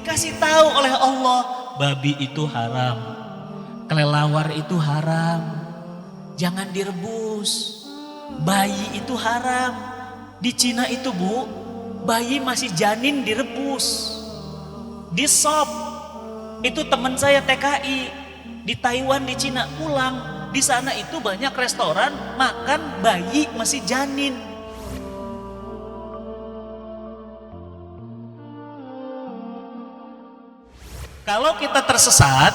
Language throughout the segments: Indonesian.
Dikasih tahu oleh Allah, babi itu haram, kelelawar itu haram, jangan direbus. Bayi itu haram. Di Cina itu Bu, bayi masih janin direbus, di sop. Itu teman saya TKI di Taiwan, di Cina, pulang. Di sana itu banyak restoran makan bayi masih janin. Kalau kita tersesat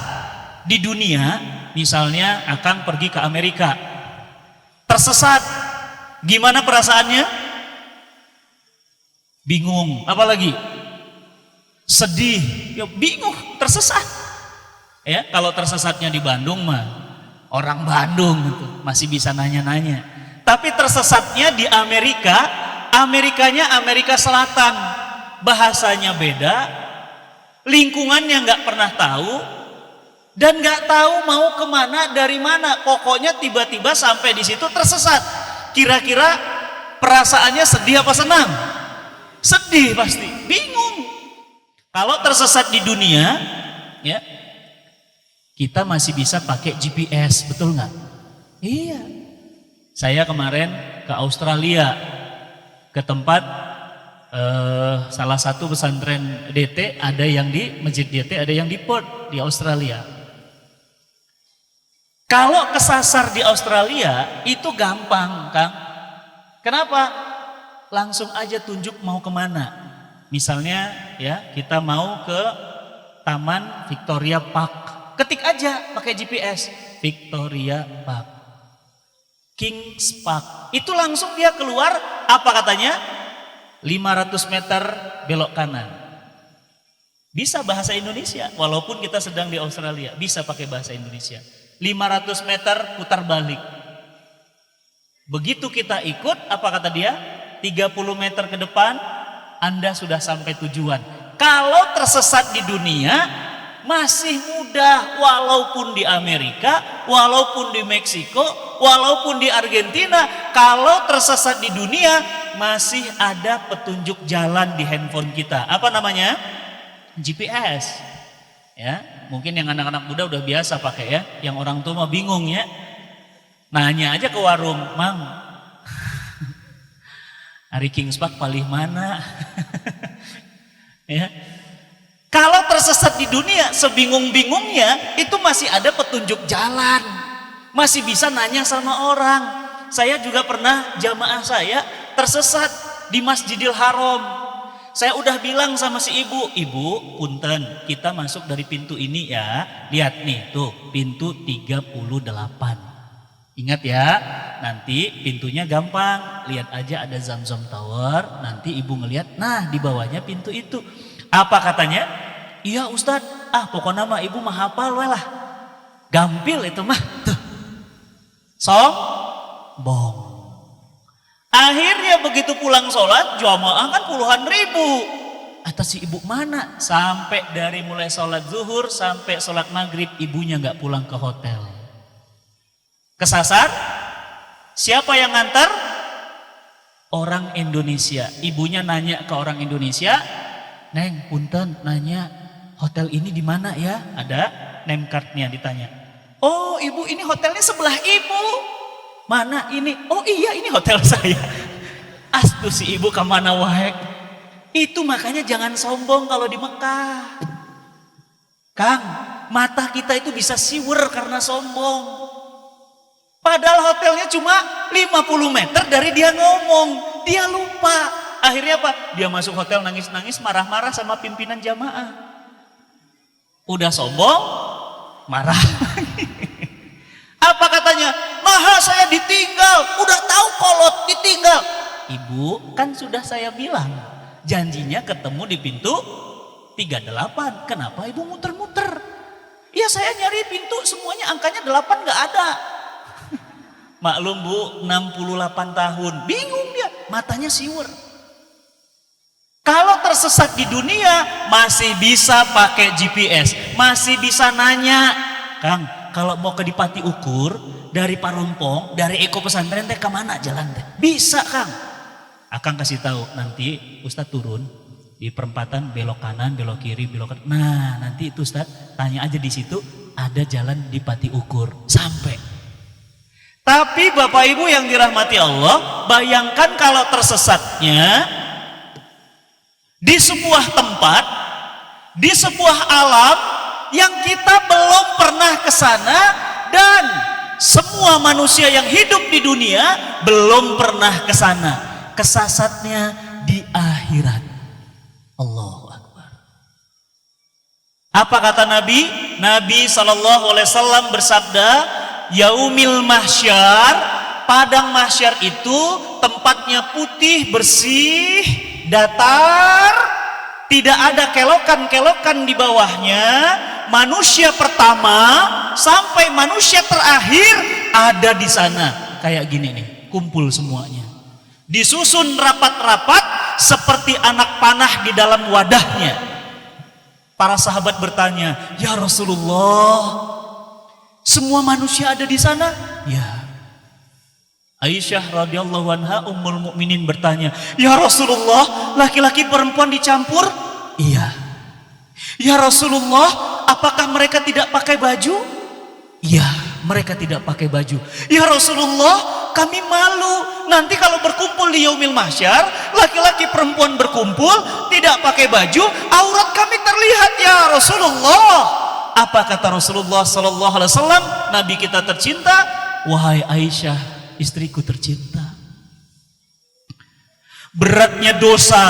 di dunia, misalnya akan pergi ke Amerika, tersesat, gimana perasaannya? Bingung, apalagi sedih, ya bingung, tersesat. Ya, kalau tersesatnya di Bandung mah orang Bandung gitu, masih bisa nanya-nanya. Tapi tersesatnya di Amerika, Amerikanya Amerika Selatan, bahasanya beda, lingkungannya nggak pernah tahu, dan nggak tahu mau kemana dari mana. Pokoknya tiba-tiba sampai di situ tersesat. Kira-kira perasaannya sedih apa senang? Sedih pasti, bingung. Kalau tersesat di dunia, ya kita masih bisa pakai GPS, betul nggak? Iya. Saya kemarin ke Australia, ke tempat salah satu pesantren DT, ada yang di Masjid DT, ada yang di Perth di Australia. Kalau kesasar di Australia itu gampang, Kang. Kenapa? Langsung aja tunjuk mau kemana. Misalnya ya kita mau ke Taman Victoria Park, ketik aja pakai GPS Victoria Park, Kings Park, itu langsung dia keluar. Apa katanya? 500 meter belok kanan. Bisa bahasa Indonesia, walaupun kita sedang di Australia, bisa pakai bahasa Indonesia. 500 meter putar balik. Begitu kita ikut, apa kata dia? 30 meter ke depan, Anda sudah sampai tujuan. Kalau tersesat di dunia, masih mudah, walaupun di Amerika, walaupun di Meksiko, walaupun di Argentina. Kalau tersesat di dunia, masih ada petunjuk jalan di handphone kita. Apa namanya? GPS. Ya, mungkin yang anak-anak muda udah biasa pakai ya. Yang orang tua mah bingung ya. Nanya aja ke warung, Mang, hari Kings Park paling mana? Ya. Kalau tersesat di dunia, sebingung-bingungnya, itu masih ada petunjuk jalan. Masih bisa nanya sama orang. Saya juga pernah, jamaah saya tersesat di Masjidil Haram. Saya udah bilang sama si ibu, Ibu, punten, kita masuk dari pintu ini ya. Lihat nih, tuh, pintu 38. Ingat ya, nanti pintunya gampang. Lihat aja ada Zamzam Tower, nanti ibu ngelihat, nah di bawahnya pintu itu. Apa katanya? Iya Ustadz, pokoknya mah ibu mah hafal we lah. Gampil itu mah. Tuh. Sombong. Akhirnya begitu pulang sholat, jamaah kan puluhan ribu. Atas si ibu mana? Sampai dari mulai sholat zuhur sampai sholat maghrib, ibunya gak pulang ke hotel. Kesasar? Siapa yang ngantar? Orang Indonesia. Ibunya nanya ke orang Indonesia, Neng, punten nanya, hotel ini di mana ya? Ada name cardnya, ditanya. Oh ibu, ini hotelnya sebelah ibu. Mana ini? Oh iya, ini hotel saya. Astu si ibu kemana wae. Itu makanya jangan sombong kalau di Mekah. Kang, mata kita itu bisa siwer karena sombong. Padahal hotelnya cuma 50 meter dari dia ngomong. Dia lupa. Akhirnya apa? Dia masuk hotel nangis-nangis, marah-marah sama pimpinan jamaah. Udah sombong, marah. Apa katanya? Maha saya ditinggal. Udah tahu kolot ditinggal. Ibu, kan sudah saya bilang. Janjinya ketemu di pintu 38. Kenapa ibu muter-muter? Ya saya nyari pintu semuanya angkanya 8 gak ada. Maklum Bu, 68 tahun. Bingung dia, matanya siwer. Kalau tersesat di dunia, masih bisa pakai GPS. Masih bisa nanya. Kang, kalau mau ke Dipati Ukur, dari Parompong, dari Eko Pesantren teh kemana jalan teh? Bisa Kang. Akang kasih tahu, nanti Ustadz turun Di perempatan belok kanan, belok kiri, belok kanan. Nah, nanti itu Ustaz, tanya aja di situ ada jalan di Pati Ukur. Sampai. Tapi Bapak Ibu yang dirahmati Allah, bayangkan kalau tersesatnya di sebuah tempat, di sebuah alam yang kita belum pernah ke sana dan semua manusia yang hidup di dunia belum pernah ke sana. Kesasatnya di akhirat. Allahu Akbar. Apa kata Nabi? Nabi SAW bersabda, Yaumil mahsyar, padang mahsyar itu tempatnya putih, bersih, datar, tidak ada kelokan-kelokan di bawahnya. Manusia pertama sampai manusia terakhir ada di sana. Kayak gini nih, kumpul semuanya. Disusun rapat-rapat seperti anak panah di dalam wadahnya. Para sahabat bertanya, "Ya Rasulullah, semua manusia ada di sana?" Ya. Aisyah radhiyallahu anha ummul mukminin bertanya, "Ya Rasulullah, laki-laki perempuan dicampur?" Iya. "Ya Rasulullah, apakah mereka tidak pakai baju?" Iya, mereka tidak pakai baju. "Ya Rasulullah, kami malu nanti kalau berkumpul di yaumil mahsyar, laki-laki perempuan berkumpul tidak pakai baju, aurat kami terlihat ya Rasulullah." Apa kata Rasulullah sallallahu alaihi wasallam, Nabi kita tercinta? "Wahai Aisyah, istriku tercinta, beratnya dosa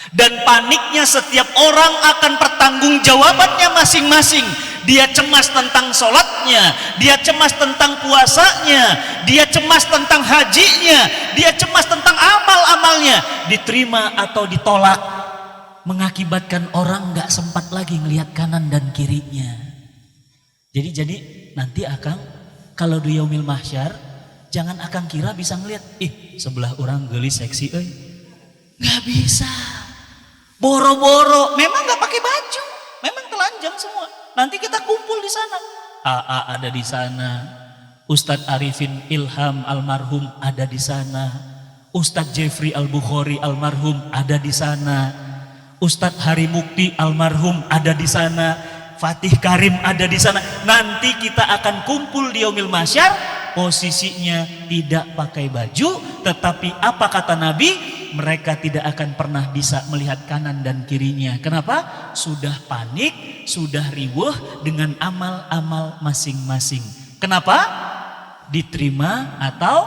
dan paniknya setiap orang akan pertanggungjawabannya masing-masing. Dia cemas tentang sholatnya, dia cemas tentang puasanya, dia cemas tentang hajinya, dia cemas tentang amal-amalnya, diterima atau ditolak, mengakibatkan orang gak sempat lagi ngelihat kanan dan kirinya." Jadi nanti Akang kalau di yaumil mahsyar, jangan Akang kira bisa ngelihat, sebelah orang gelis seksi, nggak bisa. Boro-boro, memang nggak pakai baju, memang telanjang semua. Nanti kita kumpul di sana. AA ada di sana, Ustadz Arifin Ilham almarhum ada di sana, Ustadz Jeffrey Al-Bukhari almarhum ada di sana, Ustadz Hari Mukti almarhum ada di sana, Fatih Karim ada di sana. Nanti kita akan kumpul di yaumil mahsyar, posisinya tidak pakai baju, tetapi apa kata Nabi? Mereka tidak akan pernah bisa melihat kanan dan kirinya. Kenapa? Sudah panik, sudah riweuh dengan amal-amal masing-masing. Kenapa? Diterima atau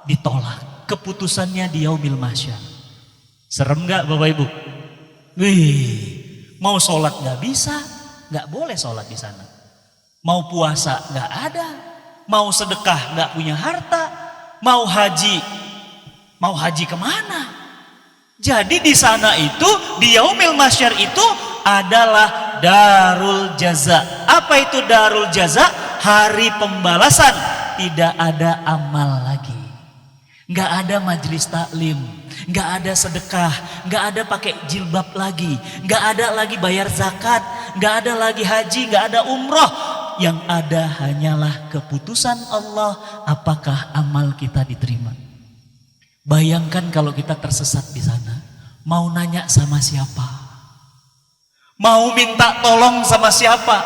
ditolak. Keputusannya di yaumil mahsyar. Serem gak Bapak Ibu? Wih, mau sholat gak bisa, gak boleh sholat di sana. Mau puasa gak ada, mau sedekah gak punya harta, mau haji kemana? Jadi di sana itu, di yaumil mahsyar itu adalah darul jaza. Apa itu darul jaza? Hari pembalasan. Tidak ada amal lagi, nggak ada majelis taklim, nggak ada sedekah, nggak ada pakai jilbab lagi, nggak ada lagi bayar zakat, nggak ada lagi haji, nggak ada umroh. Yang ada hanyalah keputusan Allah, apakah amal kita diterima. Bayangkan kalau kita tersesat di sana, mau nanya sama siapa? Mau minta tolong sama siapa?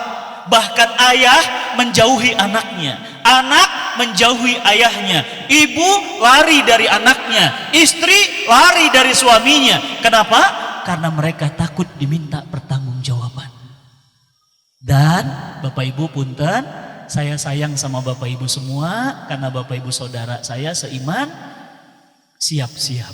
Bahkan ayah menjauhi anaknya, anak menjauhi ayahnya, ibu lari dari anaknya, istri lari dari suaminya. Kenapa? Karena mereka takut diminta pertanggungjawaban. Dan Bapak Ibu punten, saya sayang sama Bapak Ibu semua, karena Bapak Ibu saudara saya seiman. Siap-siap,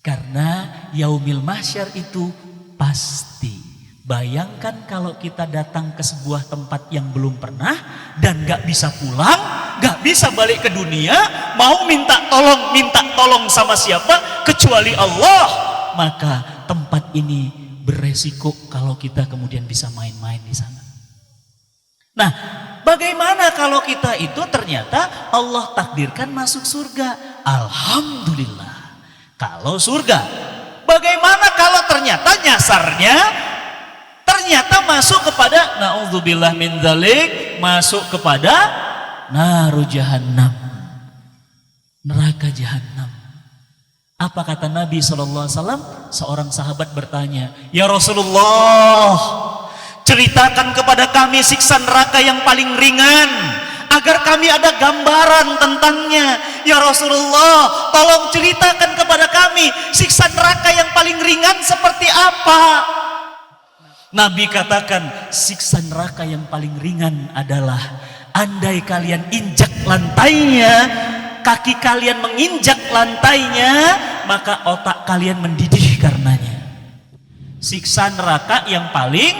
karena yaumil mahsyar itu pasti. Bayangkan kalau kita datang ke sebuah tempat yang belum pernah dan gak bisa pulang, gak bisa balik ke dunia, mau minta tolong sama siapa kecuali Allah, maka tempat ini beresiko kalau kita kemudian bisa main-main di sana. Nah, bagaimana kalau kita itu ternyata Allah takdirkan masuk surga? Alhamdulillah. Kalau surga, bagaimana kalau ternyata nyasarnya ternyata masuk kepada naudzubillah min dzalik, masuk kepada naru jahannam, neraka jahannam. Apa kata Nabi SAW? Seorang sahabat bertanya, "Ya Rasulullah, ceritakan kepada kami siksa neraka yang paling ringan, agar kami ada gambaran tentangnya. Ya Rasulullah, tolong ceritakan kepada kami siksa neraka yang paling ringan seperti apa?" Nabi katakan, siksa neraka yang paling ringan adalah andai kalian injak lantainya, kaki kalian menginjak lantainya, maka otak kalian mendidih karenanya. Siksa neraka yang paling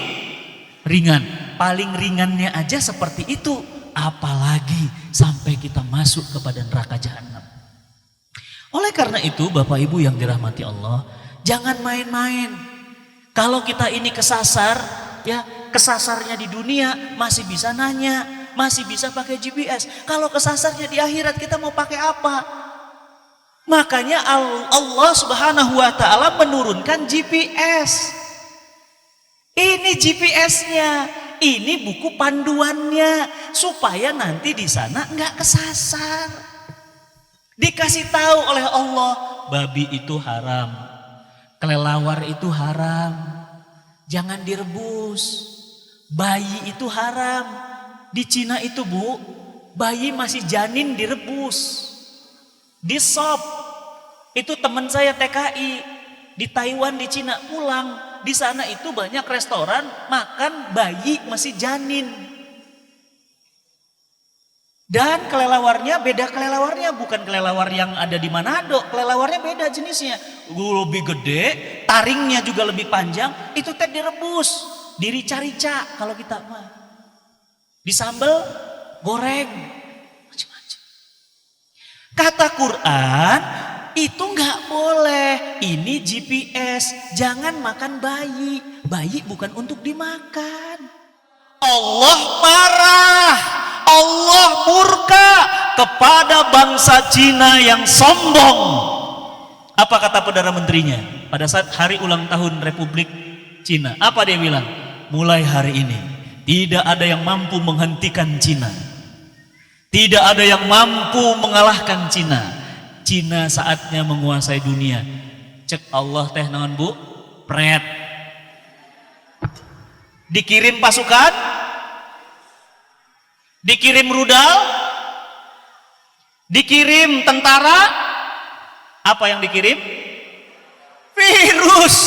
ringan. Paling ringannya aja seperti itu, apalagi sampai kita masuk kepada neraka jahanam. Oleh karena itu, Bapak Ibu yang dirahmati Allah, jangan main-main. Kalau kita ini kesasar, ya kesasarnya di dunia masih bisa nanya, masih bisa pakai GPS. Kalau kesasarnya di akhirat, kita mau pakai apa? Makanya Allah Subhanahu wa Ta'ala menurunkan GPS. Ini GPS-nya, ini buku panduannya, supaya nanti di sana nggak kesasar. Dikasih tahu oleh Allah, babi itu haram, kelelawar itu haram, jangan direbus. Bayi itu haram. Di Cina itu, Bu, bayi masih janin direbus, di sop. Itu teman saya TKI di Taiwan, di Cina, pulang. Di sana itu banyak restoran makan bayi masih janin. Dan kelelawarnya beda, kelelawarnya bukan kelelawar yang ada di Manado. Kelelawarnya beda jenisnya, lebih gede, taringnya juga lebih panjang. Itu teh direbus, dirica-rica kalau kita mah, disambel, goreng, macam-macam. Kata Quran, itu nggak boleh. Ini GPS, jangan makan bayi. Bayi bukan untuk dimakan. Allah marah, Allah murka kepada bangsa Cina yang sombong. Apa kata Perdana Menterinya pada saat hari ulang tahun Republik Cina? Apa dia bilang? Mulai hari ini tidak ada yang mampu menghentikan Cina. Tidak ada yang mampu mengalahkan Cina. Cina saatnya menguasai dunia. Cek Allah teh naon Bu? Pret. Dikirim pasukan, dikirim rudal, dikirim tentara. Apa yang dikirim? Virus.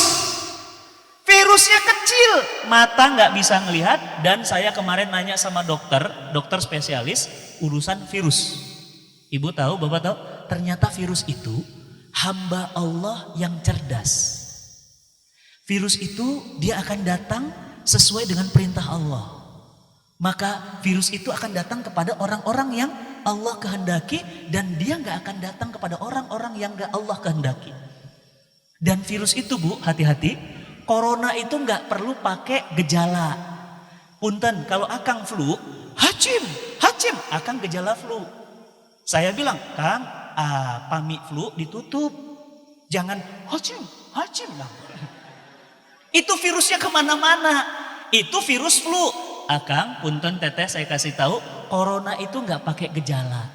Virusnya kecil, mata nggak bisa ngelihat. Dan saya kemarin nanya sama dokter spesialis urusan virus. Ibu tahu, Bapak tahu? Ternyata virus itu hamba Allah yang cerdas. Virus itu dia akan datang sesuai dengan perintah Allah. Maka virus itu akan datang kepada orang-orang yang Allah kehendaki, dan dia nggak akan datang kepada orang-orang yang nggak Allah kehendaki. Dan virus itu, Bu, hati-hati. Corona itu nggak perlu pakai gejala. Punten, kalau akang flu, hacim, akang gejala flu. Saya bilang, Kang, pami flu ditutup, jangan hacim lah. Itu virusnya kemana-mana. Itu virus flu. Akang, punten teteh, saya kasih tahu, corona itu nggak pakai gejala.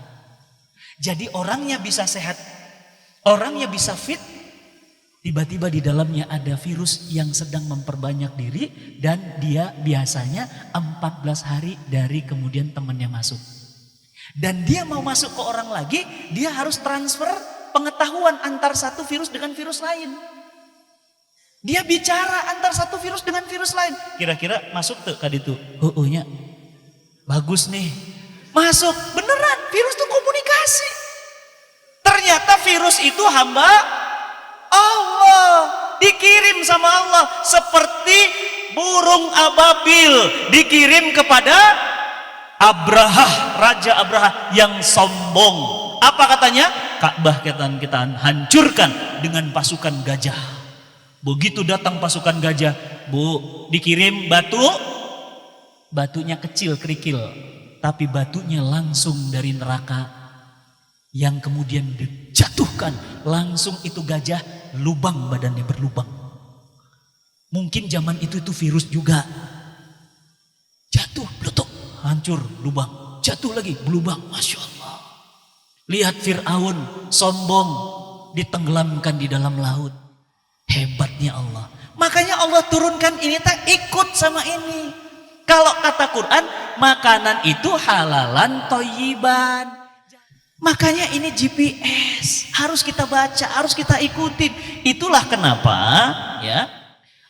Jadi orangnya bisa sehat, orangnya bisa fit, tiba-tiba di dalamnya ada virus yang sedang memperbanyak diri, dan dia biasanya 14 hari dari kemudian temannya masuk. Dan dia mau masuk ke orang lagi, dia harus transfer pengetahuan antar satu virus dengan virus lain. Dia bicara antar satu virus dengan virus lain. Kira-kira masuk tuh kali itu. Nya bagus nih. Masuk. Beneran, virus tuh komunikasi. Ternyata virus itu hamba Allah. Dikirim sama Allah. Seperti burung ababil dikirim kepada Abraha, Raja Abraha yang sombong. Apa katanya? Ka'bah kita hancurkan dengan pasukan gajah. Begitu datang pasukan gajah, Bu, dikirim batu, batunya kecil kerikil, tapi batunya langsung dari neraka yang kemudian dijatuhkan. Langsung itu gajah lubang, badannya berlubang. Mungkin zaman itu virus juga. Jatuh, blutuk, hancur, lubang. Jatuh lagi, berlubang. Masya Allah. Lihat Fir'aun, sombong. ditenggelamkan di dalam laut. Hebatnya Allah. Makanya Allah turunkan ini, tak ikut sama ini. Kalau kata Quran, makanan itu halalan thayyiban. Makanya ini GPS, harus kita baca, harus kita ikutin. Itulah kenapa ya,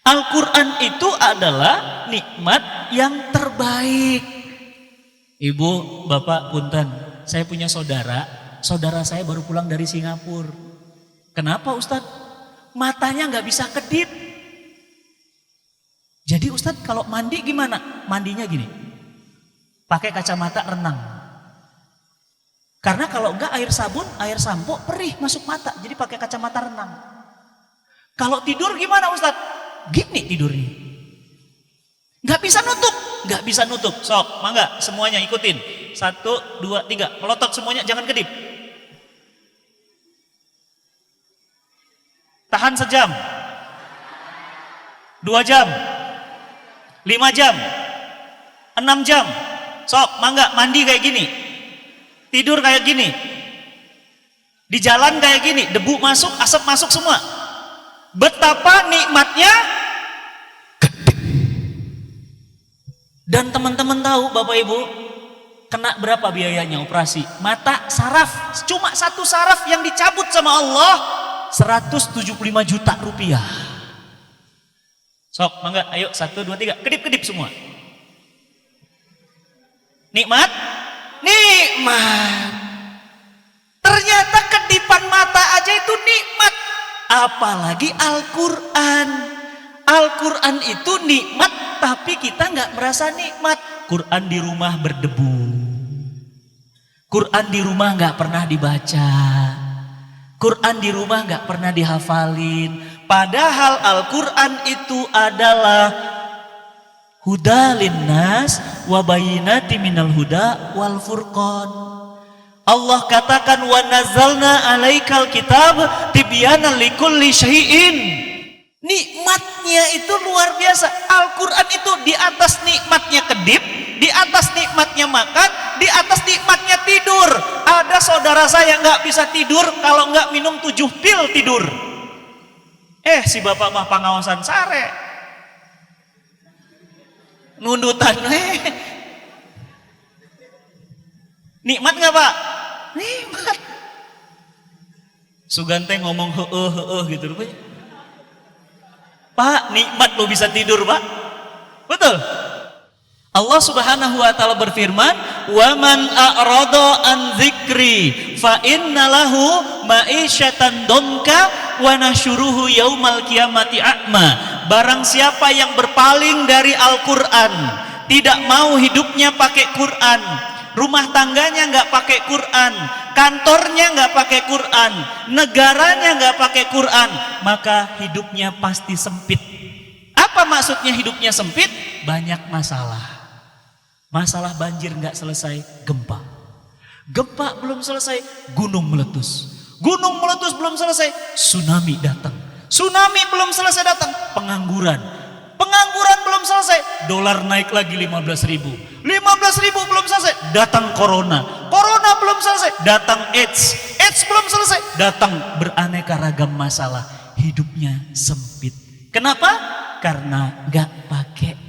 Al-Quran itu adalah nikmat yang terbaik. Ibu, bapak, punten, saya punya saudara saya baru pulang dari Singapura. Kenapa Ustadz? Matanya nggak bisa kedip. Jadi Ustadz kalau mandi gimana? Mandinya gini, pakai kacamata renang. Karena kalau enggak air sabun, air sampo perih masuk mata. Jadi pakai kacamata renang. Kalau tidur gimana Ustadz? Gini tidurnya. Nggak bisa nutup. Sok, mangga semuanya ikutin. 1, 2, 3, melotot semuanya, jangan kedip. Tahan sejam, 2 jam, 5 jam, 6 jam. Sok, mangga mandi kayak gini, tidur kayak gini, di jalan kayak gini, debu masuk, asap masuk semua. Betapa nikmatnya. Dan teman-teman tahu Bapak Ibu, kena berapa biayanya operasi? Mata saraf, cuma 1 saraf yang dicabut sama Allah 175 juta rupiah. Sok, mangga, ayo 1, 2, 3, kedip-kedip semua. Nikmat? Nikmat. Ternyata kedipan mata aja itu nikmat. Apalagi Al-Quran. Al-Quran itu nikmat, tapi kita nggak merasa nikmat. Quran di rumah berdebu. Quran di rumah nggak pernah dibaca. Quran di rumah nggak pernah dihafalin. Padahal Al-Quran itu adalah huda linnas wa bayyinatin minal huda wal furqan. Allah katakan wa nazzalna alaikal kitab tibyanan likulli syai'in. Nikmatnya itu luar biasa. Al-Quran itu di atas nikmatnya kedip, di atas nikmatnya makan, di atas nikmatnya tidur. Ada saudara saya nggak bisa tidur kalau nggak minum 7 pil tidur. Si bapak mah pengawasan sare, nundutan. Nikmat nggak Pak? Nikmat. Sugante ngomong gitu rupanya. Pak, nikmat lo bisa tidur Pak. Betul. Allah Subhanahu wa taala berfirman, "Wa man a'rada an dzikri fa innalahu ma'isyatan donka wa nasyuruhu yaumal qiyamati a'ma." Barang siapa yang berpaling dari Al-Qur'an, tidak mau hidupnya pakai Quran, rumah tangganya nggak pakai Quran, kantornya nggak pakai Quran, negaranya nggak pakai Quran, maka hidupnya pasti sempit. Apa maksudnya hidupnya sempit? Banyak masalah. Masalah banjir nggak selesai, gempa. Gempa belum selesai, gunung meletus. Gunung meletus belum selesai, tsunami datang. Tsunami belum selesai datang, pengangguran. Pengangguran belum selesai, dolar naik lagi 15.000. 15.000 belum selesai, datang corona. Corona belum selesai, datang AIDS. AIDS belum selesai, datang beraneka ragam masalah. Hidupnya sempit. Kenapa? Karena nggak pakai